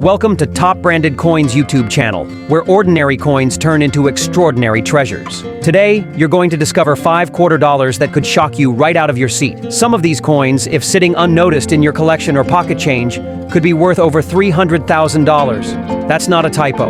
Welcome to Top Branded Coins YouTube channel, where ordinary coins turn into extraordinary treasures. Today, you're going to discover 5 quarter dollars that could shock you right out of your seat. Some of these coins, if sitting unnoticed in your collection or pocket change, could be worth over $300,000. That's not a typo.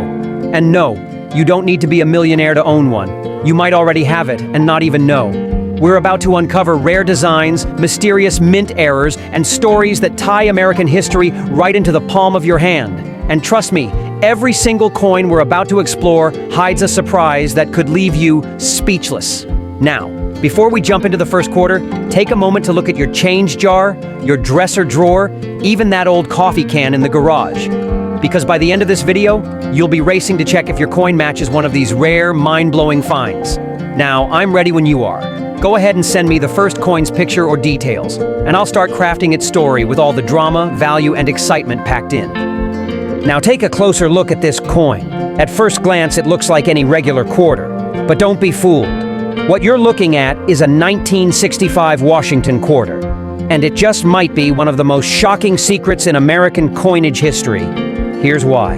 And no, you don't need to be a millionaire to own one. You might already have it and not even know. We're about to uncover rare designs, mysterious mint errors, and stories that tie American history right into the palm of your hand. And trust me, every single coin we're about to explore hides a surprise that could leave you speechless. Now, before we jump into the first quarter, take a moment to look at your change jar, your dresser drawer, even that old coffee can in the garage. Because by the end of this video, you'll be racing to check if your coin matches one of these rare, mind-blowing finds. Now, I'm ready when you are. Go ahead and send me the first coin's picture or details, and I'll start crafting its story with all the drama, value, and excitement packed in. Now take a closer look at this coin. At first glance, it looks like any regular quarter, but don't be fooled. What you're looking at is a 1965 Washington quarter, and it just might be one of the most shocking secrets in American coinage history. Here's why.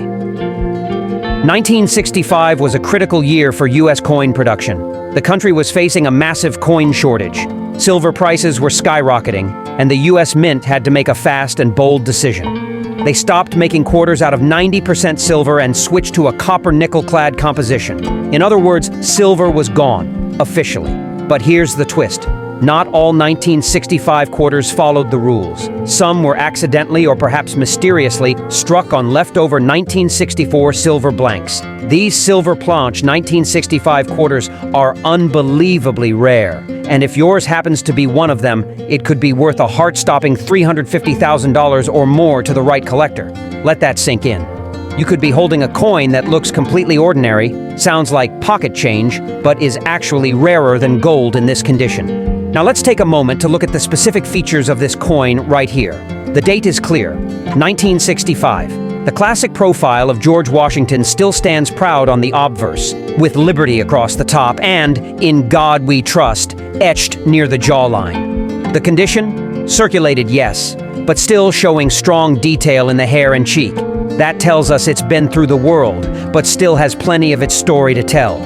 1965 was a critical year for U.S. coin production. The country was facing a massive coin shortage. Silver prices were skyrocketing, and the U.S. Mint had to make a fast and bold decision. They stopped making quarters out of 90% silver and switched to a copper-nickel-clad composition. In other words, silver was gone, officially. But here's the twist. Not all 1965 quarters followed the rules. Some were accidentally or perhaps mysteriously struck on leftover 1964 silver blanks. These silver planche 1965 quarters are unbelievably rare, and if yours happens to be one of them, it could be worth a heart-stopping $350,000 or more to the right collector. Let that sink in. You could be holding a coin that looks completely ordinary, sounds like pocket change, but is actually rarer than gold in this condition. Now let's take a moment to look at the specific features of this coin right here. The date is clear, 1965. The classic profile of George Washington still stands proud on the obverse, with liberty across the top and, "In God We Trust," etched near the jawline. The condition? Circulated, yes, but still showing strong detail in the hair and cheek. That tells us it's been through the world, but still has plenty of its story to tell.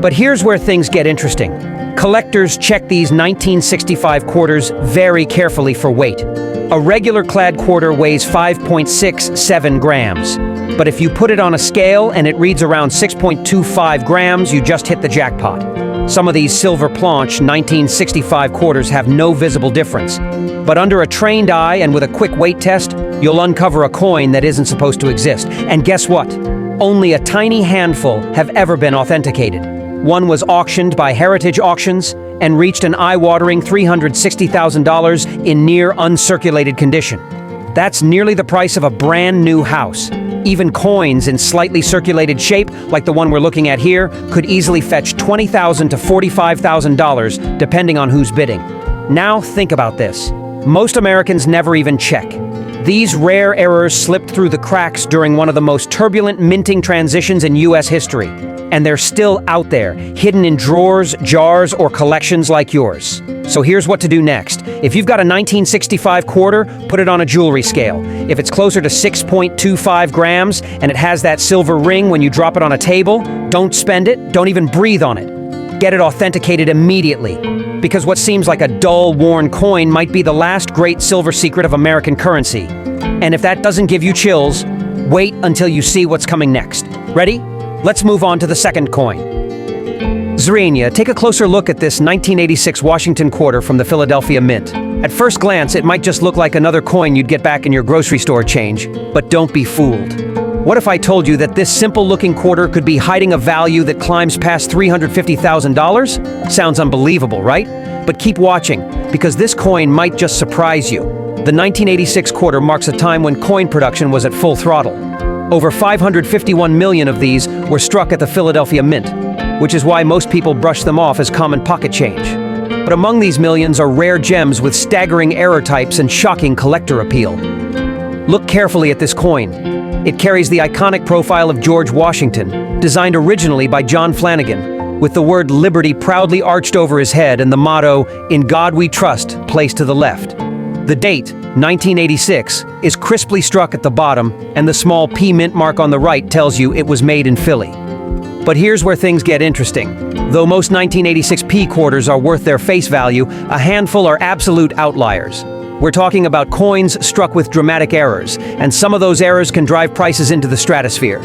But here's where things get interesting. Collectors check these 1965 quarters very carefully for weight. A regular clad quarter weighs 5.67 grams. But if you put it on a scale and it reads around 6.25 grams, you just hit the jackpot. Some of these silver planche 1965 quarters have no visible difference. But under a trained eye and with a quick weight test, you'll uncover a coin that isn't supposed to exist. And guess what? Only a tiny handful have ever been authenticated. One was auctioned by Heritage Auctions and reached an eye-watering $360,000 in near uncirculated condition. That's nearly the price of a brand new house. Even coins in slightly circulated shape, like the one we're looking at here, could easily fetch $20,000 to $45,000, depending on who's bidding. Now think about this. Most Americans never even check. These rare errors slipped through the cracks during one of the most turbulent minting transitions in U.S. history. And they're still out there, hidden in drawers, jars, or collections like yours. So here's what to do next. If you've got a 1965 quarter, put it on a jewelry scale. If it's closer to 6.25 grams and it has that silver ring when you drop it on a table, don't spend it, don't even breathe on it. Get it authenticated immediately. Because what seems like a dull, worn coin might be the last great silver secret of American currency. And if that doesn't give you chills, wait until you see what's coming next. Ready? Let's move on to the second coin. Zrenia, take a closer look at this 1986 Washington quarter from the Philadelphia Mint. At first glance, it might just look like another coin you'd get back in your grocery store change, but don't be fooled. What if I told you that this simple-looking quarter could be hiding a value that climbs past $350,000? Sounds unbelievable, right? But keep watching, because this coin might just surprise you. The 1986 quarter marks a time when coin production was at full throttle. Over 551 million of these were struck at the Philadelphia Mint, which is why most people brush them off as common pocket change. But among these millions are rare gems with staggering error types and shocking collector appeal. Look carefully at this coin. It carries the iconic profile of George Washington, designed originally by John Flanagan, with the word Liberty proudly arched over his head and the motto, "In God We Trust," placed to the left. The date, 1986, is crisply struck at the bottom, and the small P mint mark on the right tells you it was made in Philly. But here's where things get interesting. Though most 1986 P quarters are worth their face value, a handful are absolute outliers. We're talking about coins struck with dramatic errors, and some of those errors can drive prices into the stratosphere.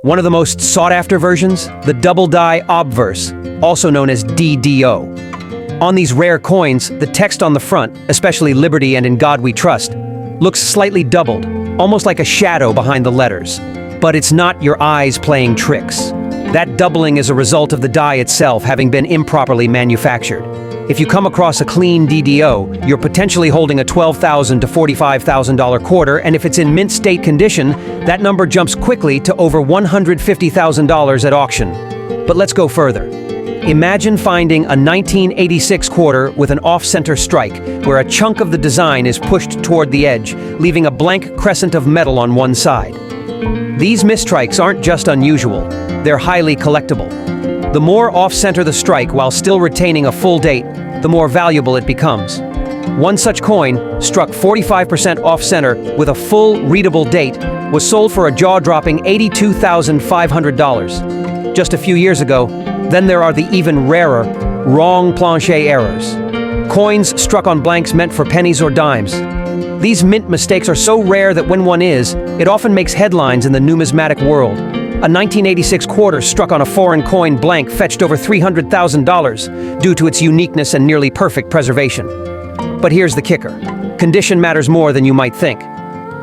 One of the most sought-after versions, the double die obverse, also known as DDO. On these rare coins, the text on the front, especially Liberty and In God We Trust, looks slightly doubled, almost like a shadow behind the letters. But it's not your eyes playing tricks. That doubling is a result of the die itself having been improperly manufactured. If you come across a clean DDO, you're potentially holding a $12,000 to $45,000 quarter, and if it's in mint state condition, that number jumps quickly to over $150,000 at auction. But let's go further. Imagine finding a 1986 quarter with an off-center strike, where a chunk of the design is pushed toward the edge, leaving a blank crescent of metal on one side. These mistrikes aren't just unusual, they're highly collectible. The more off-center the strike while still retaining a full date, the more valuable it becomes. One such coin, struck 45% off-center with a full, readable date, was sold for a jaw-dropping $82,500. Just a few years ago, then there are the even rarer, wrong plancher errors. Coins struck on blanks meant for pennies or dimes. These mint mistakes are so rare that when one is, it often makes headlines in the numismatic world. A 1986 quarter struck on a foreign coin blank fetched over $300,000 due to its uniqueness and nearly perfect preservation. But here's the kicker. Condition matters more than you might think.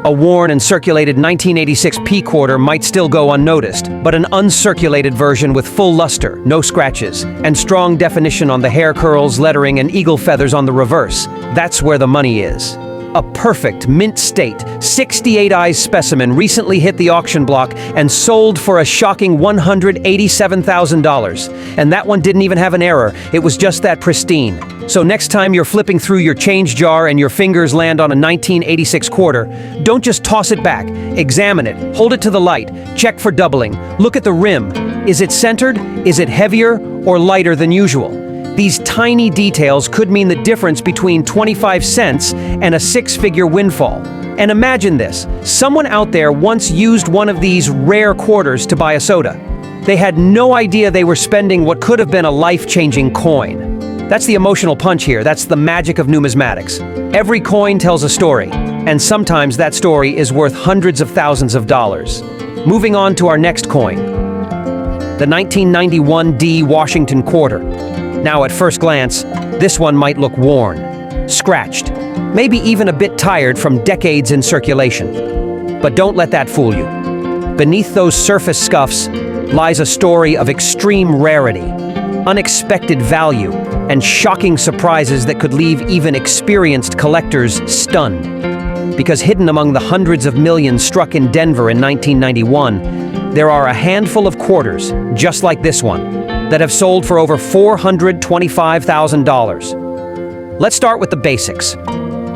A worn and circulated 1986 P quarter might still go unnoticed, but an uncirculated version with full luster, no scratches, and strong definition on the hair curls, lettering, and eagle feathers on the reverse, that's where the money is. A perfect, mint state, 68-eyes specimen recently hit the auction block and sold for a shocking $187,000. And that one didn't even have an error, it was just that pristine. So next time you're flipping through your change jar and your fingers land on a 1986 quarter, don't just toss it back. Examine it, hold it to the light, check for doubling, look at the rim. Is it centered? Is it heavier or lighter than usual? These tiny details could mean the difference between 25 cents and a six-figure windfall. And imagine this, someone out there once used one of these rare quarters to buy a soda. They had no idea they were spending what could have been a life-changing coin. That's the emotional punch here, that's the magic of numismatics. Every coin tells a story, and sometimes that story is worth hundreds of thousands of dollars. Moving on to our next coin, the 1991 D Washington quarter. Now at first glance, this one might look worn, scratched, maybe even a bit tired from decades in circulation. But don't let that fool you. Beneath those surface scuffs lies a story of extreme rarity, unexpected value, and shocking surprises that could leave even experienced collectors stunned. Because hidden among the hundreds of millions struck in Denver in 1991, there are a handful of quarters, just like this one, that have sold for over $425,000. Let's start with the basics.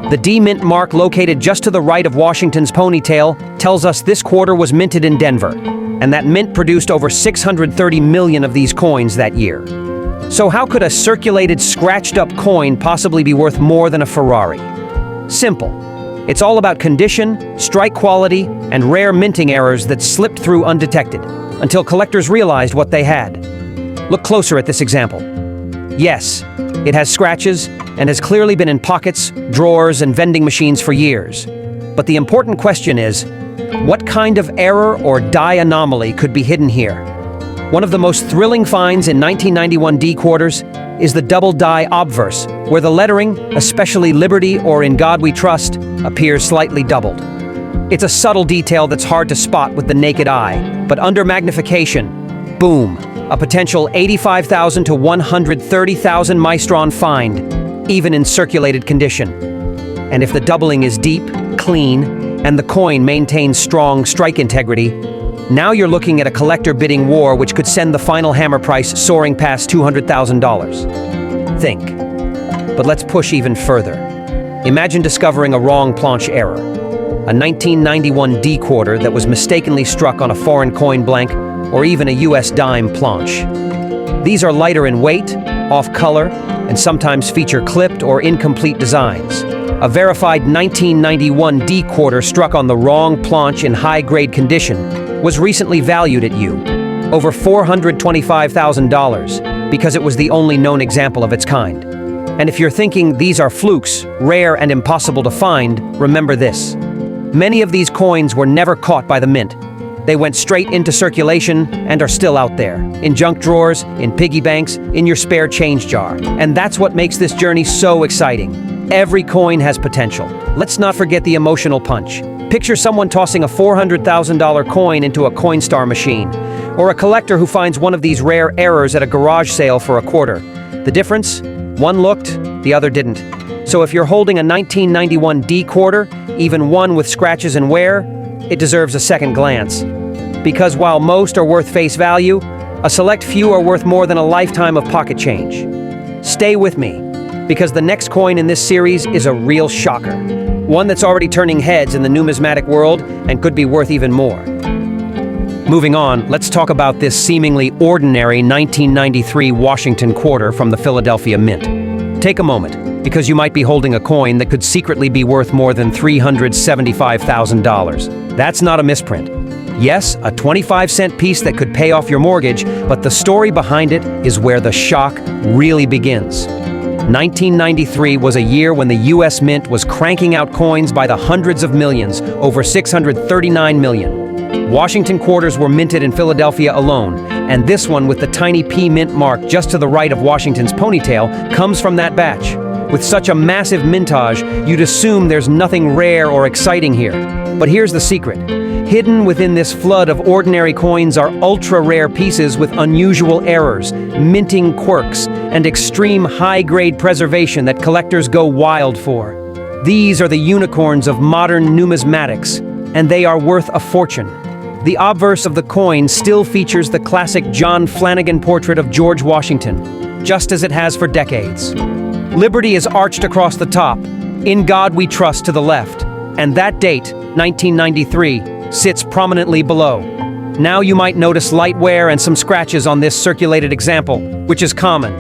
The D mint mark located just to the right of Washington's ponytail tells us this quarter was minted in Denver, and that mint produced over 630 million of these coins that year. So how could a circulated, scratched-up coin possibly be worth more than a Ferrari? Simple. It's all about condition, strike quality, and rare minting errors that slipped through undetected, until collectors realized what they had. Look closer at this example. Yes, it has scratches and has clearly been in pockets, drawers, and vending machines for years. But the important question is, what kind of error or die anomaly could be hidden here? One of the most thrilling finds in 1991 D quarters is the double die obverse, where the lettering, especially Liberty or In God We Trust, appears slightly doubled. It's a subtle detail that's hard to spot with the naked eye, but under magnification, boom, a potential 85,000 to 130,000 maestron find, even in circulated condition. And if the doubling is deep, clean, and the coin maintains strong strike integrity, now you're looking at a collector bidding war which could send the final hammer price soaring past $200,000. Think. But let's push even further. Imagine discovering a wrong planche error. A 1991 D quarter that was mistakenly struck on a foreign coin blank or even a US dime planche. These are lighter in weight, off color, and sometimes feature clipped or incomplete designs. A verified 1991 D quarter struck on the wrong planche in high-grade condition was recently valued at over $425,000 because it was the only known example of its kind. And if you're thinking these are flukes, rare and impossible to find, remember this. Many of these coins were never caught by the mint. They went straight into circulation and are still out there, in junk drawers, in piggy banks, in your spare change jar. And that's what makes this journey so exciting. Every coin has potential. Let's not forget the emotional punch. Picture someone tossing a $400,000 coin into a Coinstar machine, or a collector who finds one of these rare errors at a garage sale for a quarter. The difference? One looked, the other didn't. So if you're holding a 1991 D quarter, even one with scratches and wear, it deserves a second glance. Because while most are worth face value, a select few are worth more than a lifetime of pocket change. Stay with me, because the next coin in this series is a real shocker. One that's already turning heads in the numismatic world and could be worth even more. Moving on, let's talk about this seemingly ordinary 1993 Washington quarter from the Philadelphia Mint. Take a moment, because you might be holding a coin that could secretly be worth more than $375,000. That's not a misprint. Yes, a 25-cent piece that could pay off your mortgage, but the story behind it is where the shock really begins. 1993 was a year when the U.S. Mint was cranking out coins by the hundreds of millions, over 639 million. Washington quarters were minted in Philadelphia alone, and this one with the tiny P mint mark just to the right of Washington's ponytail comes from that batch. With such a massive mintage, you'd assume there's nothing rare or exciting here. But here's the secret. Hidden within this flood of ordinary coins are ultra-rare pieces with unusual errors, minting quirks, and extreme high-grade preservation that collectors go wild for. These are the unicorns of modern numismatics, and they are worth a fortune. The obverse of the coin still features the classic John Flanagan portrait of George Washington, just as it has for decades. Liberty is arched across the top, "In God We Trust" to the left, and that date, 1993, sits prominently below. Now you might notice light wear and some scratches on this circulated example, which is common.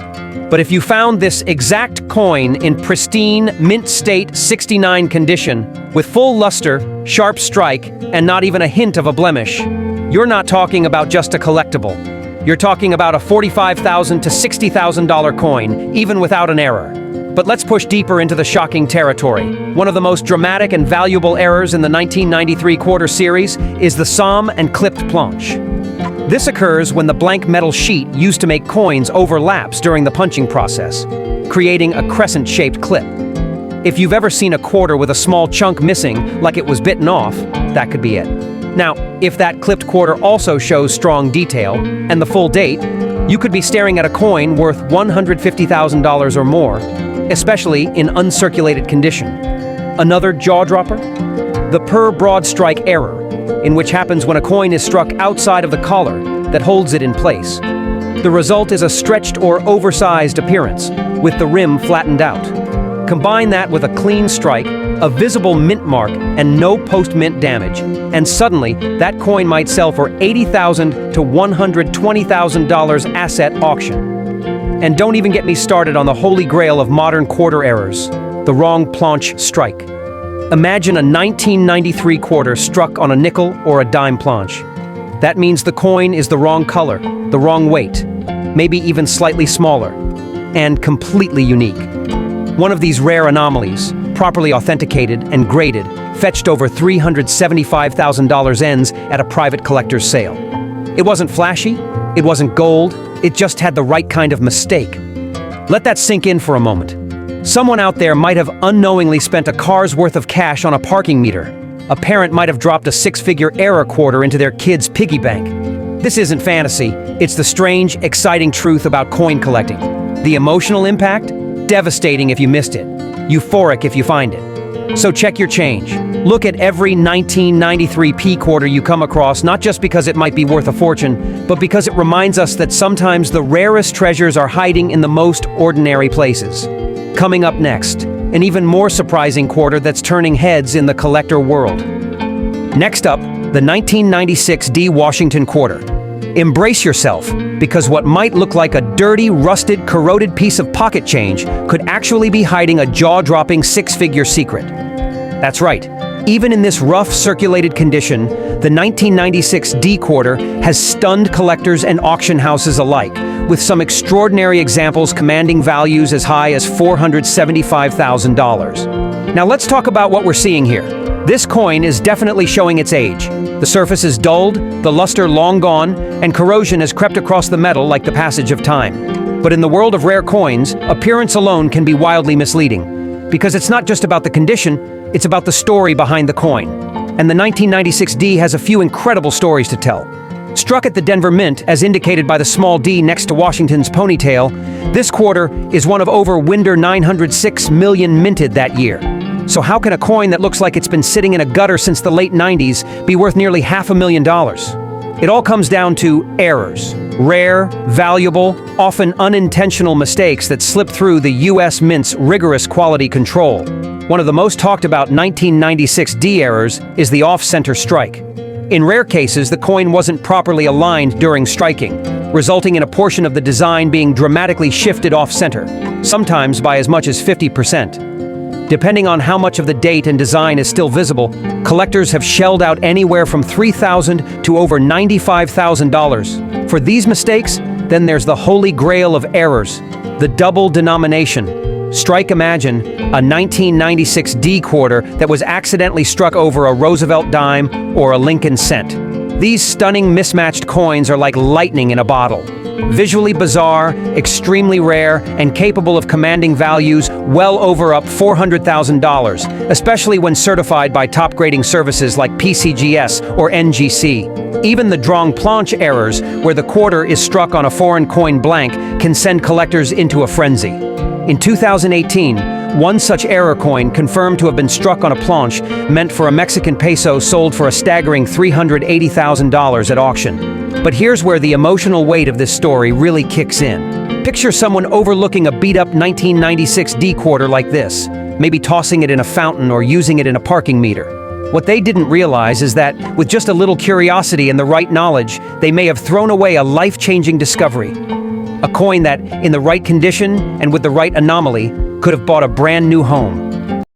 But if you found this exact coin in pristine, mint state 69 condition, with full luster, sharp strike, and not even a hint of a blemish, you're not talking about just a collectible. You're talking about a $45,000 to $60,000 coin, even without an error. But let's push deeper into the shocking territory. One of the most dramatic and valuable errors in the 1993 quarter series is the somme and clipped planche. This occurs when the blank metal sheet used to make coins overlaps during the punching process, creating a crescent-shaped clip. If you've ever seen a quarter with a small chunk missing, like it was bitten off, that could be it. Now, if that clipped quarter also shows strong detail and the full date, you could be staring at a coin worth $150,000 or more, especially in uncirculated condition. Another jaw-dropper? The per-broad strike error, in which happens when a coin is struck outside of the collar that holds it in place. The result is a stretched or oversized appearance, with the rim flattened out. Combine that with a clean strike, a visible mint mark, and no post-mint damage, and suddenly that coin might sell for $80,000 to $120,000 asset auction. And don't even get me started on the holy grail of modern quarter errors, the wrong planche strike. Imagine a 1993 quarter struck on a nickel or a dime planche. That means the coin is the wrong color, the wrong weight, maybe even slightly smaller, and completely unique. One of these rare anomalies, properly authenticated and graded, fetched over $375,000 ends at a private collector's sale. It wasn't flashy, it wasn't gold, it just had the right kind of mistake. Let that sink in for a moment. Someone out there might have unknowingly spent a car's worth of cash on a parking meter. A parent might have dropped a six-figure error quarter into their kid's piggy bank. This isn't fantasy, it's the strange, exciting truth about coin collecting. The emotional impact? Devastating if you missed it. Euphoric if you find it. So check your change. Look at every 1993 P quarter you come across, not just because it might be worth a fortune, but because it reminds us that sometimes the rarest treasures are hiding in the most ordinary places. Coming up next, an even more surprising quarter that's turning heads in the collector world. Next up, the 1996 D Washington quarter. Embrace yourself. Because what might look like a dirty, rusted, corroded piece of pocket change could actually be hiding a jaw-dropping six-figure secret. That's right. Even in this rough, circulated condition, the 1996 D quarter has stunned collectors and auction houses alike, with some extraordinary examples commanding values as high as $475,000. Now let's talk about what we're seeing here. This coin is definitely showing its age. The surface is dulled, the luster long gone, and corrosion has crept across the metal like the passage of time. But in the world of rare coins, appearance alone can be wildly misleading, because it's not just about the condition, it's about the story behind the coin. And the 1996 D has a few incredible stories to tell. Struck at the Denver Mint, as indicated by the small D next to Washington's ponytail, this quarter is one of over 906 million minted that year. So how can a coin that looks like it's been sitting in a gutter since the late 90s be worth nearly $500,000? It all comes down to errors. Rare, valuable, often unintentional mistakes that slip through the U.S. Mint's rigorous quality control. One of the most talked about 1996 D errors is the off-center strike. In rare cases, the coin wasn't properly aligned during striking, resulting in a portion of the design being dramatically shifted off-center, sometimes by as much as 50%. Depending on how much of the date and design is still visible, collectors have shelled out anywhere from $3,000 to over $95,000. For these mistakes, then there's the holy grail of errors, the double denomination. Strike imagine a 1996 D quarter that was accidentally struck over a Roosevelt dime or a Lincoln cent. These stunning mismatched coins are like lightning in a bottle. Visually bizarre, extremely rare, and capable of commanding values well over up $400,000, especially when certified by top-grading services like PCGS or NGC. Even the Drong Planche errors, where the quarter is struck on a foreign coin blank, can send collectors into a frenzy. In 2018, one such error coin confirmed to have been struck on a planche meant for a Mexican peso sold for a staggering $380,000 at auction. But here's where the emotional weight of this story really kicks in. Picture someone overlooking a beat-up 1996 D quarter like this, maybe tossing it in a fountain or using it in a parking meter. What they didn't realize is that, with just a little curiosity and the right knowledge, they may have thrown away a life-changing discovery. A coin that, in the right condition and with the right anomaly, could have bought a brand new home.